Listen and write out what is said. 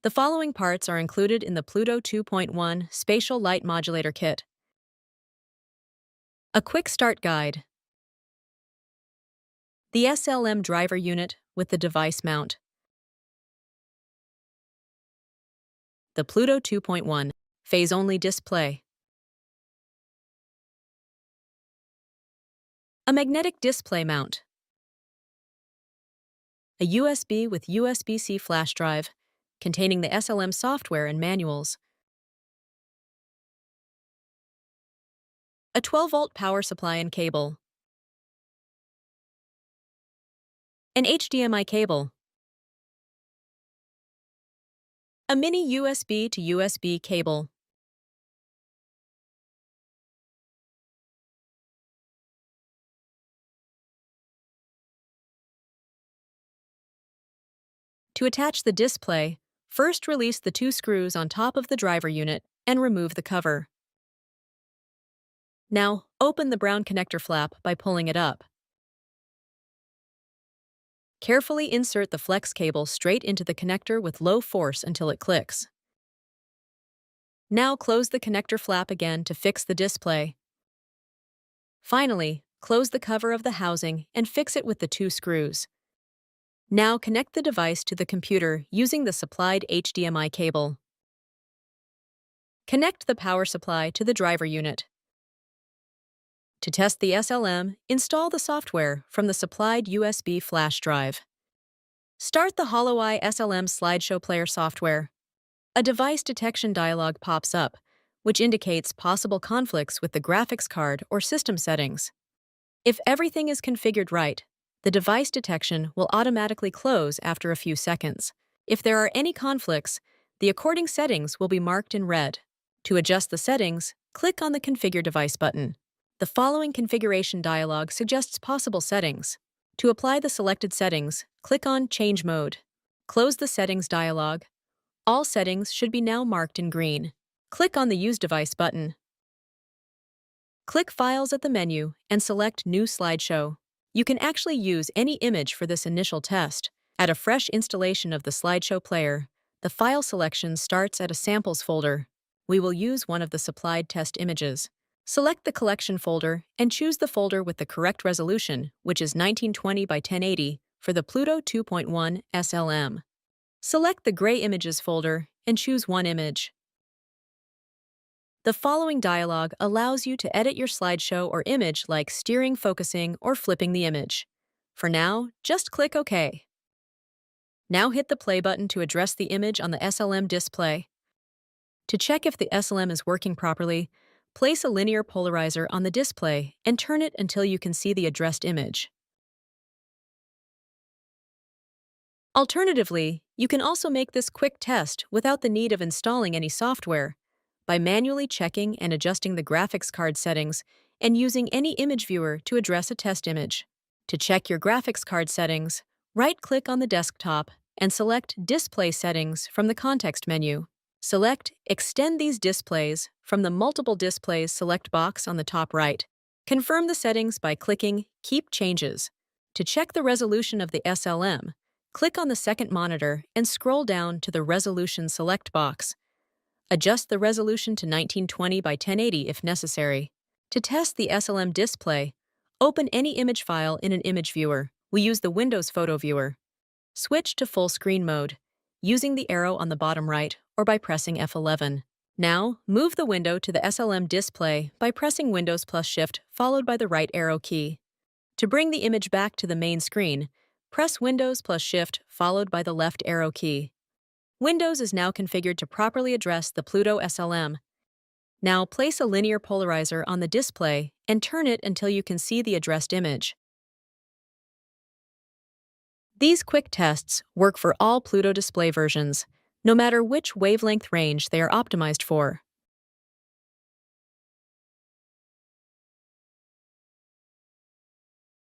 The following parts are included in the PLUTO 2.1 Spatial Light Modulator Kit. A quick start guide. The SLM driver unit with the device mount. The PLUTO 2.1 phase-only display. A magnetic display mount. A USB with USB-C flash drive containing the SLM software and manuals. A 12-volt power supply and cable. An HDMI cable. A mini USB to USB cable. To attach the display, first release the two screws on top of the driver unit and remove the cover. Now, open the brown connector flap by pulling it up. Carefully insert the flex cable straight into the connector with low force until it clicks. Now close the connector flap again to fix the display. Finally, close the cover of the housing and fix it with the two screws. Now connect the device to the computer using the supplied HDMI cable. Connect the power supply to the driver unit. To test the SLM, install the software from the supplied USB flash drive. Start the HoloEye SLM slideshow player software. A device detection dialog pops up, which indicates possible conflicts with the graphics card or system settings. If everything is configured right, the device detection will automatically close after a few seconds. If there are any conflicts, the according settings will be marked in red. To adjust the settings, click on the Configure Device button. The following configuration dialog suggests possible settings. To apply the selected settings, click on Change Mode. Close the Settings dialog. All settings should be now marked in green. Click on the Use Device button. Click Files at the menu and select New Slideshow. You can actually use any image for this initial test. At a fresh installation of the slideshow player, the file selection starts at a Samples folder. We will use one of the supplied test images. Select the collection folder and choose the folder with the correct resolution, which is 1920 by 1080 for the PLUTO 2.1 SLM. Select the Gray Images folder and choose one image. The following dialog allows you to edit your slideshow or image like steering, focusing, or flipping the image. For now, just click OK. Now hit the play button to address the image on the SLM display. To check if the SLM is working properly, place a linear polarizer on the display and turn it until you can see the addressed image. Alternatively, you can also make this quick test without the need of installing any software by manually checking and adjusting the graphics card settings and using any image viewer to address a test image. To check your graphics card settings, right-click on the desktop and select Display Settings from the context menu. Select Extend these displays from the Multiple Displays select box on the top right. Confirm the settings by clicking Keep Changes. To check the resolution of the SLM, click on the second monitor and scroll down to the Resolution select box. Adjust the resolution to 1920 by 1080 if necessary. To test the SLM display, open any image file in an image viewer. We use the Windows Photo Viewer. Switch to full screen mode, using the arrow on the bottom right or by pressing F11. Now, move the window to the SLM display by pressing Windows plus Shift followed by the right arrow key. To bring the image back to the main screen, press Windows plus Shift followed by the left arrow key. Windows is now configured to properly address the PLUTO SLM. Now place a linear polarizer on the display and turn it until you can see the addressed image. These quick tests work for all PLUTO display versions, no matter which wavelength range they are optimized for.